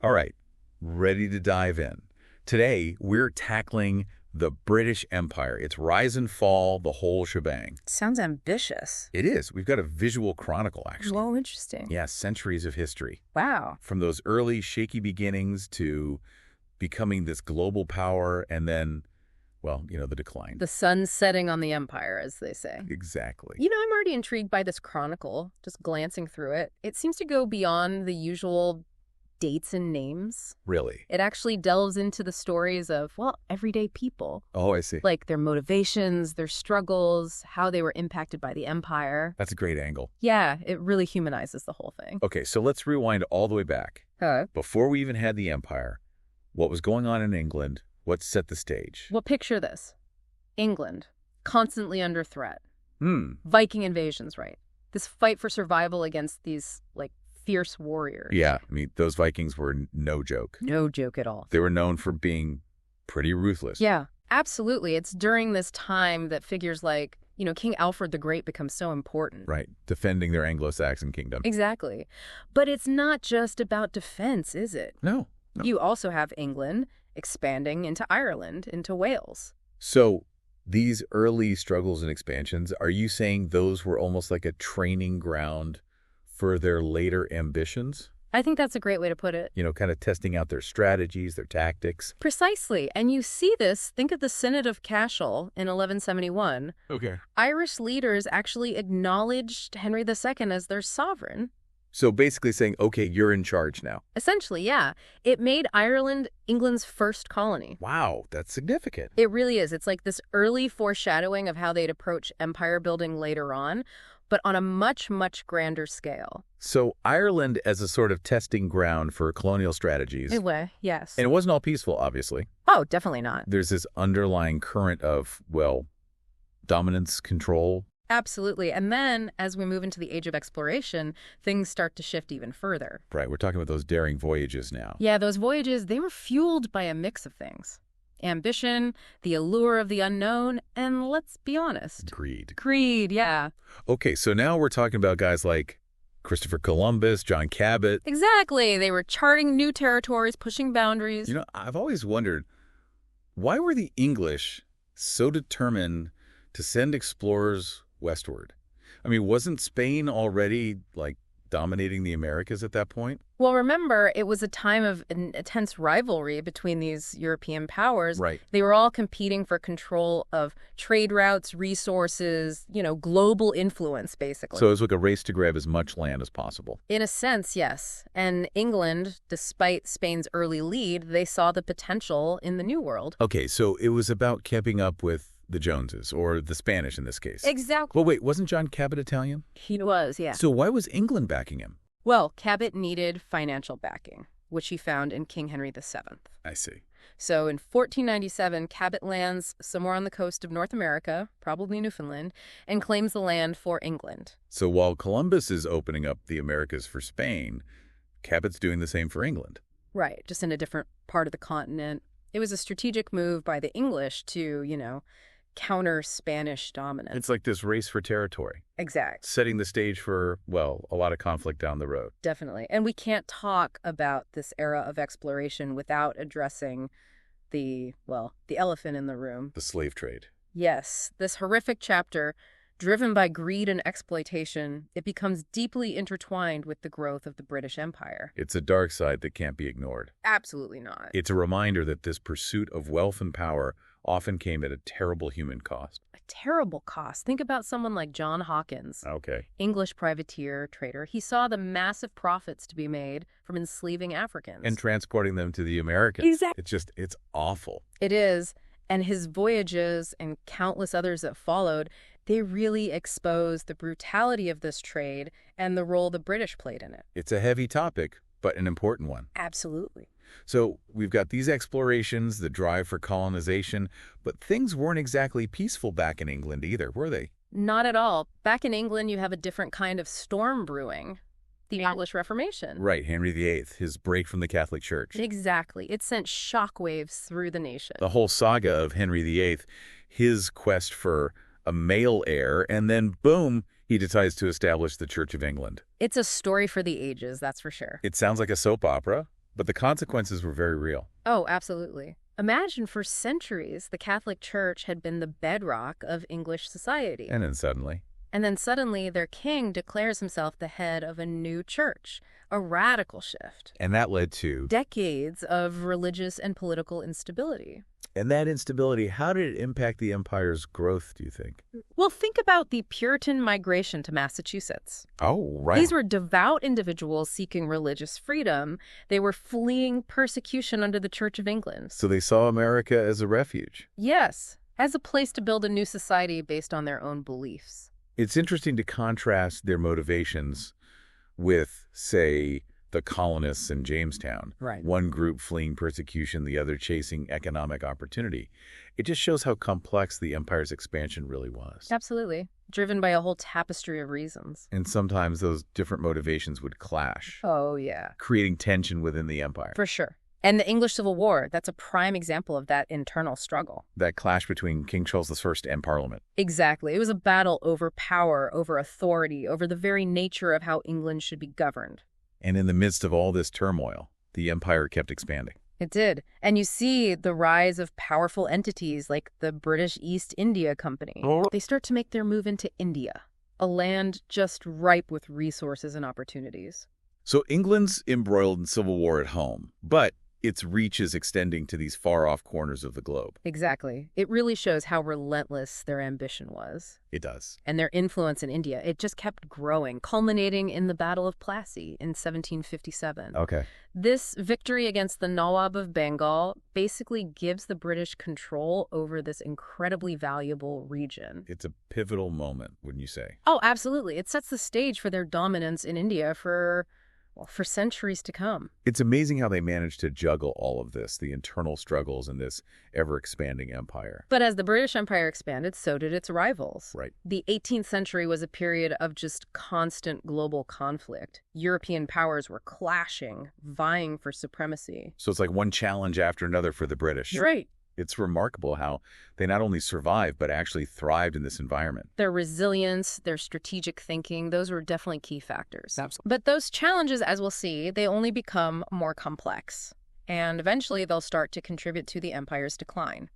All right, ready to dive in. Today, we're tackling the British Empire, its rise and fall, the whole shebang. Sounds ambitious. It is. We've got a visual chronicle, actually. Whoa, interesting. Yeah, centuries of history. Wow. From those early shaky beginnings to becoming this global power and then, well, the decline. The sun setting on the empire, as they say. Exactly. I'm already intrigued by this chronicle, just glancing through it. It seems to go beyond the usual dates and names. Really? It actually delves into the stories of, everyday people. Oh, I see. Like their motivations, their struggles, how they were impacted by the empire. That's a great angle. Yeah, it really humanizes the whole thing. Okay, so let's rewind all the way back. Before we even had the empire, what was going on in England? What set the stage? Well, picture this. England, constantly under threat. Viking invasions, right? This fight for survival against these, fierce warriors. Yeah, those Vikings were no joke. No joke at all. They were known for being pretty ruthless. Yeah, absolutely. It's during this time that figures like, King Alfred the Great become so important. Right, defending their Anglo-Saxon kingdom. Exactly. But it's not just about defense, is it? No. You also have England expanding into Ireland, into Wales. So these early struggles and expansions, are you saying those were almost like a training ground for their later ambitions? I think that's a great way to put it. Kind of testing out their strategies, their tactics. Precisely. And you see this, think of the Synod of Cashel in 1171. Okay. Irish leaders actually acknowledged Henry II as their sovereign. So basically saying, okay, you're in charge now. Essentially, yeah. It made Ireland England's first colony. Wow, that's significant. It really is. It's like this early foreshadowing of how they'd approach empire building later on, but on a much, much grander scale. So Ireland as a sort of testing ground for colonial strategies. Anyway, yes. And it wasn't all peaceful, obviously. Oh, definitely not. There's this underlying current of, dominance, control. Absolutely. And then, as we move into the age of exploration, things start to shift even further. Right, we're talking about those daring voyages now. Yeah, those voyages, they were fueled by a mix of things. Ambition, the allure of the unknown, and let's be honest. Greed, yeah. Okay, so now we're talking about guys like Christopher Columbus, John Cabot. Exactly. They were charting new territories, pushing boundaries. I've always wondered, why were the English so determined to send explorers westward? Wasn't Spain already, dominating the Americas at that point? Well, remember, it was a time of intense rivalry between these European powers. Right. They were all competing for control of trade routes, resources, global influence, basically. So it was like a race to grab as much land as possible. In a sense, yes. And England, despite Spain's early lead, they saw the potential in the New World. Okay, so it was about keeping up with the Joneses, or the Spanish in this case. Exactly. Well, wait, wasn't John Cabot Italian? He was, yeah. So why was England backing him? Well, Cabot needed financial backing, which he found in King Henry VII. I see. So in 1497, Cabot lands somewhere on the coast of North America, probably Newfoundland, and claims the land for England. So while Columbus is opening up the Americas for Spain, Cabot's doing the same for England. Right, just in a different part of the continent. It was a strategic move by the English to, counter Spanish dominance. It's like this race for territory. Exact. Setting the stage for, a lot of conflict down the road. Definitely. And we can't talk about this era of exploration without addressing the elephant in the room. The slave trade. Yes. This horrific chapter, driven by greed and exploitation, it becomes deeply intertwined with the growth of the British Empire. It's a dark side that can't be ignored. Absolutely not. It's a reminder that this pursuit of wealth and power often came at a terrible human cost. A terrible cost. Think about someone like John Hawkins. Okay. English privateer, trader. He saw the massive profits to be made from enslaving Africans. And transporting them to the Americas. Exactly. It's awful. It is. And his voyages and countless others that followed, they really expose the brutality of this trade and the role the British played in it. It's a heavy topic, but an important one. Absolutely. So we've got these explorations, the drive for colonization, but things weren't exactly peaceful back in England either, were they? Not at all. Back in England, you have a different kind of storm brewing. The English Reformation. Right, Henry VIII, his break from the Catholic Church. Exactly. It sent shockwaves through the nation. The whole saga of Henry VIII, his quest for a male heir, and then boom, he decides to establish the Church of England. It's a story for the ages, that's for sure. It sounds like a soap opera, But the consequences were very real. Oh, absolutely. Imagine for centuries the Catholic Church had been the bedrock of English society. And then suddenly, And then suddenly their king declares himself the head of a new church, a radical shift. and that led to... Decades of religious and political instability. And that instability, how did it impact the empire's growth, do you think? Well, think about the Puritan migration to Massachusetts. Oh, right. These were devout individuals seeking religious freedom. They were fleeing persecution under the Church of England. So they saw America as a refuge. Yes, as a place to build a new society based on their own beliefs. It's interesting to contrast their motivations with, say, the colonists in Jamestown. Right. One group fleeing persecution, the other chasing economic opportunity. It just shows how complex the empire's expansion really was. Absolutely. Driven by a whole tapestry of reasons. And sometimes those different motivations would clash, Oh, yeah. creating tension within the empire. For sure. And the English Civil War, that's a prime example of that internal struggle. That clash between King Charles I and Parliament. Exactly. It was a battle over power, over authority, over the very nature of how England should be governed. And in the midst of all this turmoil, the empire kept expanding. It did. And you see the rise of powerful entities like the British East India Company. They start to make their move into India, a land just ripe with resources and opportunities. So England's embroiled in civil war at home, but its reach is extending to these far-off corners of the globe. Exactly. It really shows how relentless their ambition was. It does. And their influence in India, it just kept growing, culminating in the Battle of Plassey in 1757. Okay. This victory against the Nawab of Bengal basically gives the British control over this incredibly valuable region. It's a pivotal moment, wouldn't you say? Oh, absolutely. It sets the stage for their dominance in India for centuries to come. It's amazing how they managed to juggle all of this, the internal struggles in this ever-expanding empire. But as the British Empire expanded, so did its rivals. Right. The 18th century was a period of just constant global conflict. European powers were clashing, vying for supremacy. So it's like one challenge after another for the British. Right. It's remarkable how they not only survived, but actually thrived in this environment. Their resilience, their strategic thinking, those were definitely key factors. Absolutely. But those challenges, as we'll see, they only become more complex. And eventually they'll start to contribute to the empire's decline.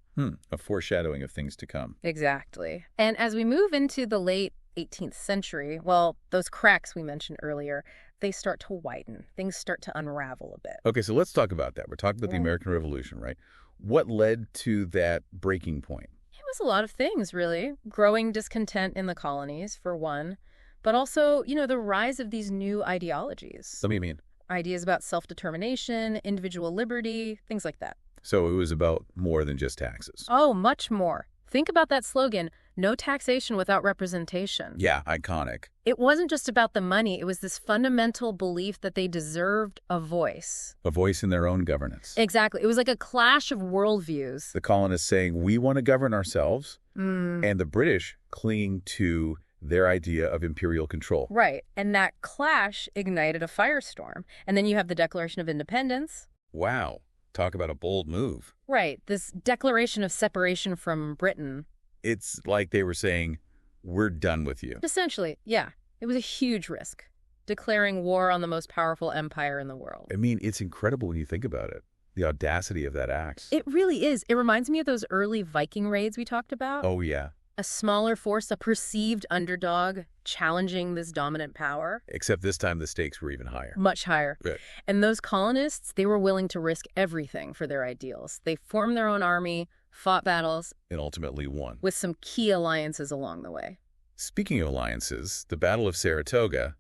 A foreshadowing of things to come. Exactly. And as we move into the late 18th century, well, those cracks we mentioned earlier, they start to widen. Things start to unravel a bit. Okay, so let's talk about that. We're talking about the American Revolution, right? What led to that breaking point? It was a lot of things, really. Growing discontent in the colonies, for one, but also, the rise of these new ideologies. What do you mean? Ideas about self-determination, individual liberty, things like that. So it was about more than just taxes. Oh, much more. Think about that slogan, no taxation without representation. Yeah, iconic. It wasn't just about the money. It was this fundamental belief that they deserved a voice. A voice in their own governance. Exactly. It was like a clash of worldviews. The colonists saying, we want to govern ourselves, and the British clinging to their idea of imperial control. Right. And that clash ignited a firestorm. And then you have the Declaration of Independence. Wow. Talk about a bold move. Right. This declaration of separation from Britain. It's like they were saying, we're done with you. Essentially, yeah. It was a huge risk, declaring war on the most powerful empire in the world. I mean, it's incredible when you think about it. The audacity of that act. It really is. It reminds me of those early Viking raids we talked about. Oh, yeah. A smaller force, a perceived underdog, challenging this dominant power. Except this time the stakes were even higher. Much higher. Right. And those colonists, they were willing to risk everything for their ideals. They formed their own army, fought battles. And ultimately won. With some key alliances along the way. Speaking of alliances, the Battle of Saratoga,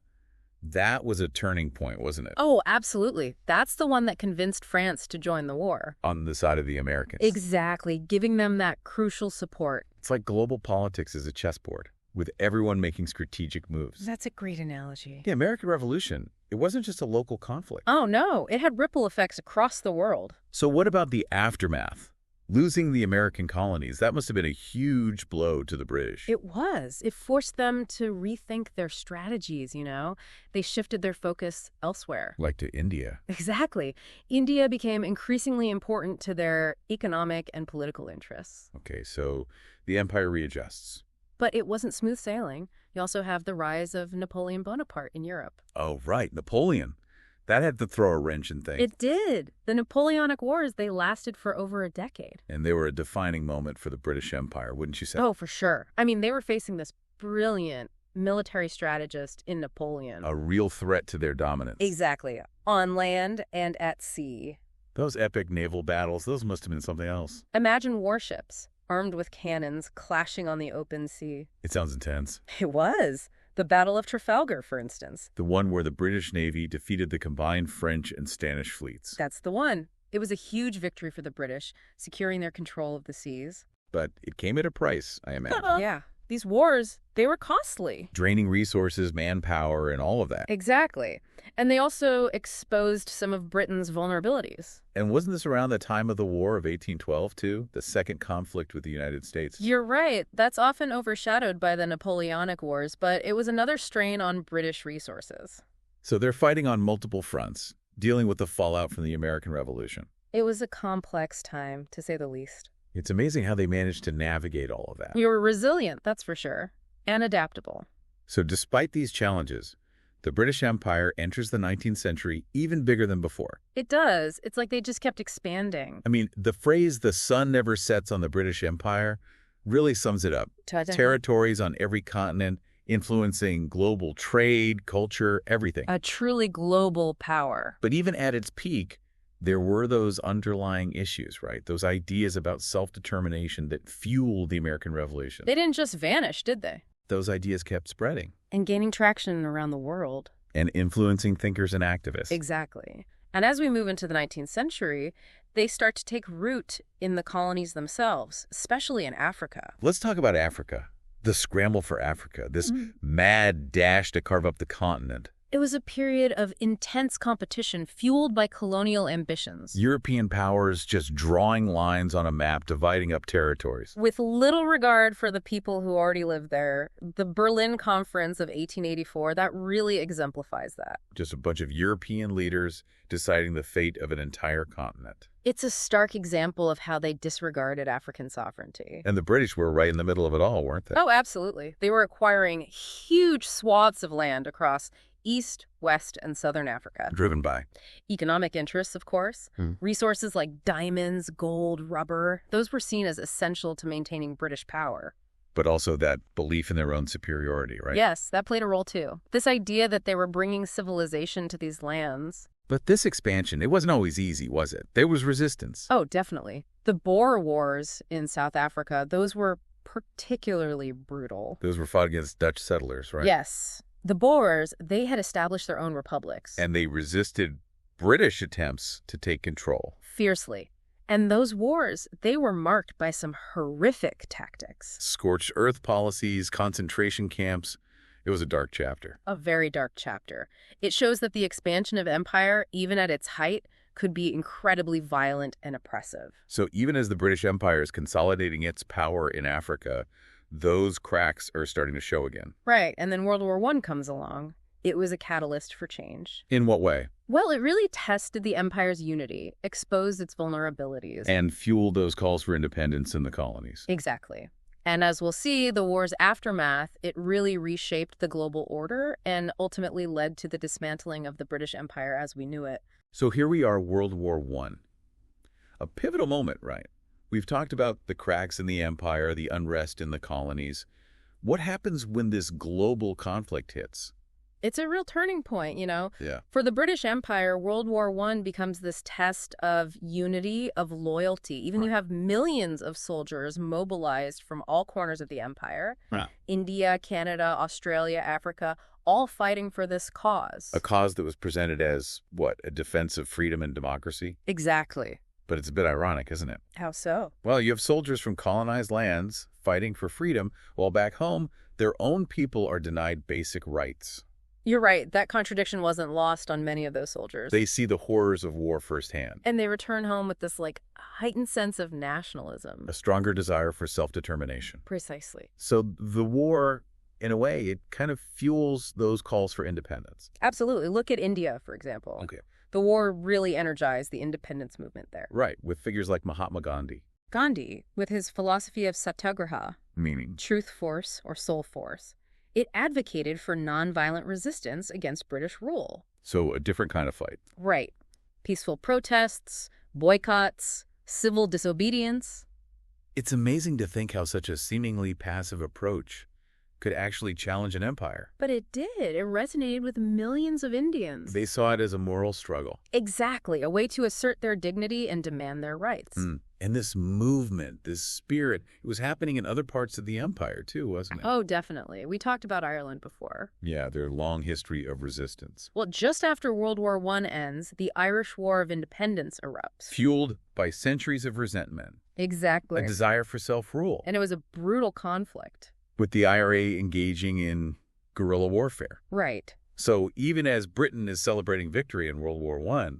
that was a turning point, wasn't it? Oh, absolutely. That's the one that convinced France to join the war. On the side of the Americans. Exactly, giving them that crucial support. It's like global politics is a chessboard, with everyone making strategic moves. That's a great analogy. The American Revolution, it wasn't just a local conflict. Oh, no. It had ripple effects across the world. So what about the aftermath? Losing the American colonies, that must have been a huge blow to the British. It was. It forced them to rethink their strategies, They shifted their focus elsewhere. Like to India. Exactly. India became increasingly important to their economic and political interests. Okay, so the empire readjusts. But it wasn't smooth sailing. You also have the rise of Napoleon Bonaparte in Europe. Oh, right, Napoleon. That had to throw a wrench in things. It did. The Napoleonic Wars, they lasted for over a decade. And they were a defining moment for the British Empire, wouldn't you say? Oh, for sure. I mean, they were facing this brilliant military strategist in Napoleon. A real threat to their dominance. Exactly. On land and at sea. Those epic naval battles, those must have been something else. Imagine warships, armed with cannons, clashing on the open sea. It sounds intense. It was. The Battle of Trafalgar, for instance. The one where the British Navy defeated the combined French and Spanish fleets. That's the one. It was a huge victory for the British, securing their control of the seas. But it came at a price, I imagine. Yeah. These wars, they were costly. Draining resources, manpower, and all of that. Exactly. And they also exposed some of Britain's vulnerabilities. And wasn't this around the time of the War of 1812, too? The second conflict with the United States? You're right. That's often overshadowed by the Napoleonic Wars, but it was another strain on British resources. So they're fighting on multiple fronts, dealing with the fallout from the American Revolution. It was a complex time, to say the least. It's amazing how they managed to navigate all of that. We were resilient, that's for sure, and adaptable. So despite these challenges, the British Empire enters the 19th century even bigger than before. It does. It's like they just kept expanding. I mean, the phrase, "the sun never sets on the British Empire," really sums it up. Ta-da. Territories on every continent, influencing global trade, culture, everything. A truly global power. But even at its peak, there were those underlying issues, right? Those ideas about self-determination that fueled the American Revolution. They didn't just vanish, did they? Those ideas kept spreading. And gaining traction around the world. And influencing thinkers and activists. Exactly. And as we move into the 19th century, they start to take root in the colonies themselves, especially in Africa. Let's talk about Africa. The scramble for Africa, this mad dash to carve up the continent. It was a period of intense competition fueled by colonial ambitions. European powers just drawing lines on a map, dividing up territories. With little regard for the people who already lived there, the Berlin Conference of 1884, that really exemplifies that. Just a bunch of European leaders deciding the fate of an entire continent. It's a stark example of how they disregarded African sovereignty. And the British were right in the middle of it all, weren't they? Oh, absolutely. They were acquiring huge swaths of land across East, West, and Southern Africa. Driven by economic interests, of course. Resources like diamonds, gold, rubber, those were seen as essential to maintaining British power. But also that belief in their own superiority, right? Yes, that played a role too. This idea that they were bringing civilization to these lands. But this expansion, it wasn't always easy, was it? There was resistance. Oh, definitely. The Boer Wars in South Africa, those were particularly brutal. Those were fought against Dutch settlers, right? Yes. The Boers, they had established their own republics. And they resisted British attempts to take control. Fiercely. And those wars, they were marked by some horrific tactics. Scorched earth policies, concentration camps. It was a dark chapter. A very dark chapter. It shows that the expansion of empire, even at its height, could be incredibly violent and oppressive. So even as the British Empire is consolidating its power in Africa, those cracks are starting to show again. Right, and then World War I comes along. It was a catalyst for change. In what way? Well, it really tested the empire's unity, exposed its vulnerabilities. And fueled those calls for independence in the colonies. Exactly. And as we'll see, the war's aftermath, it really reshaped the global order and ultimately led to the dismantling of the British Empire as we knew it. So here we are, World War I. A pivotal moment, right? We've talked about the cracks in the empire, the unrest in the colonies. What happens when this global conflict hits? It's a real turning point, you know? Yeah. For the British Empire, World War I becomes this test of unity, of loyalty. Even you have millions of soldiers mobilized from all corners of the empire. Yeah. India, Canada, Australia, Africa, all fighting for this cause. A cause that was presented as, what, a defense of freedom and democracy? Exactly. But it's a bit ironic, isn't it? How so? Well, you have soldiers from colonized lands fighting for freedom, while back home, their own people are denied basic rights. You're right. That contradiction wasn't lost on many of those soldiers. They see the horrors of war firsthand. And they return home with this, heightened sense of nationalism. A stronger desire for self-determination. Precisely. So the war, in a way, it kind of fuels those calls for independence. Absolutely. Look at India, for example. Okay. The war really energized the independence movement there. Right, with figures like Mahatma Gandhi. Gandhi, with his philosophy of satyagraha, Meaning? truth force or soul force, it advocated for nonviolent resistance against British rule. So a different kind of fight. Right. Peaceful protests, boycotts, civil disobedience. It's amazing to think how such a seemingly passive approach could actually challenge an empire. But it did. It resonated with millions of Indians. They saw it as a moral struggle. Exactly. A way to assert their dignity and demand their rights. And this movement, this spirit, it was happening in other parts of the empire too, wasn't it? Oh, definitely. We talked about Ireland before. Yeah, their long history of resistance. Well, just after World War I ends, the Irish War of Independence erupts. Fueled by centuries of resentment. Exactly. A desire for self-rule. And it was a brutal conflict. With the IRA engaging in guerrilla warfare. Right. So even as Britain is celebrating victory in World War I,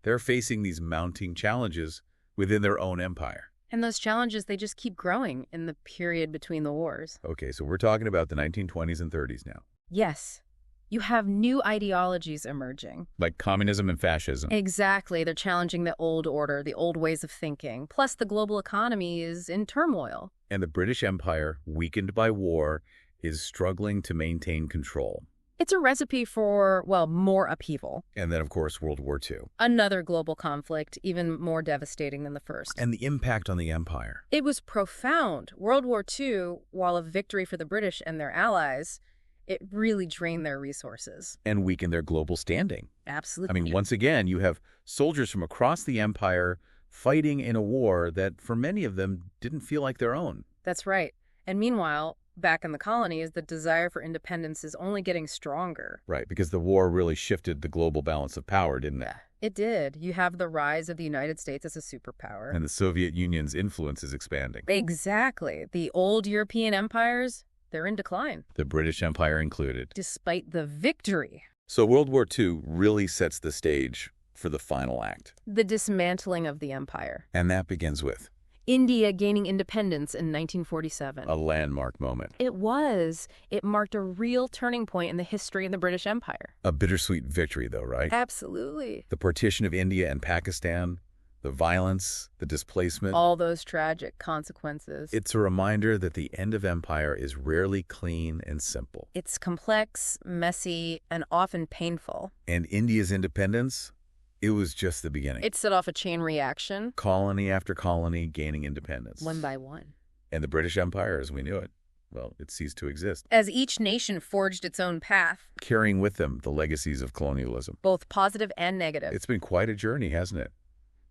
they're facing these mounting challenges within their own empire. And those challenges, they just keep growing in the period between the wars. Okay, so we're talking about the 1920s and 30s now. Yes. You have new ideologies emerging. Like communism and fascism. Exactly. They're challenging the old order, the old ways of thinking. Plus, the global economy is in turmoil. And the British Empire, weakened by war, is struggling to maintain control. It's a recipe for, well, more upheaval. And then, of course, World War II. Another global conflict, even more devastating than the first. And the impact on the empire. It was profound. World War II, while a victory for the British and their allies, it really drained their resources. And weakened their global standing. Absolutely. I mean, once again, you have soldiers from across the empire fighting in a war that, for many of them, didn't feel like their own. That's right. And meanwhile, back in the colonies, the desire for independence is only getting stronger. Right, because the war really shifted the global balance of power, didn't it? Yeah, it did. You have the rise of the United States as a superpower. And the Soviet Union's influence is expanding. Exactly. The old European empires, they're in decline. The British Empire included. Despite the victory. So World War II really sets the stage for the final act. The dismantling of the empire. And that begins with India gaining independence in 1947. a landmark moment. It was. It marked a real turning point in the history of the British Empire. A bittersweet victory, though, right? Absolutely. The partition of India and Pakistan, the violence, the displacement. All those tragic consequences. It's a reminder that the end of empire is rarely clean and simple. It's complex, messy, and often painful. And India's independence, it was just the beginning. It set off a chain reaction. Colony after colony gaining independence. One by one. And the British Empire, as we knew it, well, it ceased to exist. As each nation forged its own path. Carrying with them the legacies of colonialism. Both positive and negative. It's been quite a journey, hasn't it?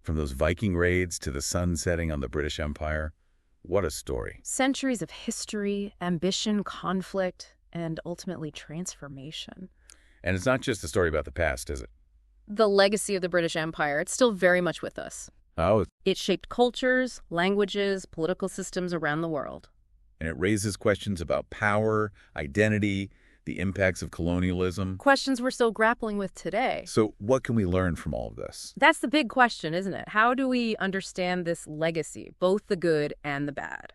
From those Viking raids to the sun setting on the British Empire. What a story. Centuries of history, ambition, conflict, and ultimately transformation. And it's not just a story about the past, is it? The legacy of the British Empire, it's still very much with us. Oh, It shaped cultures, languages, political systems around the world. and it raises questions about power, identity, the impacts of colonialism. Questions we're still grappling with today. So what can we learn from all of this? That's the big question, isn't it? How do we understand this legacy, both the good and the bad?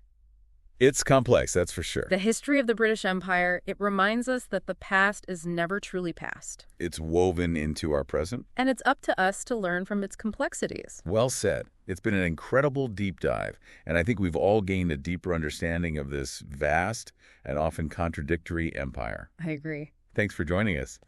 It's complex, that's for sure. The history of the British Empire, it reminds us that the past is never truly past. It's woven into our present. And it's up to us to learn from its complexities. Well said. It's been an incredible deep dive, and I think we've all gained a deeper understanding of this vast and often contradictory empire. I agree. Thanks for joining us.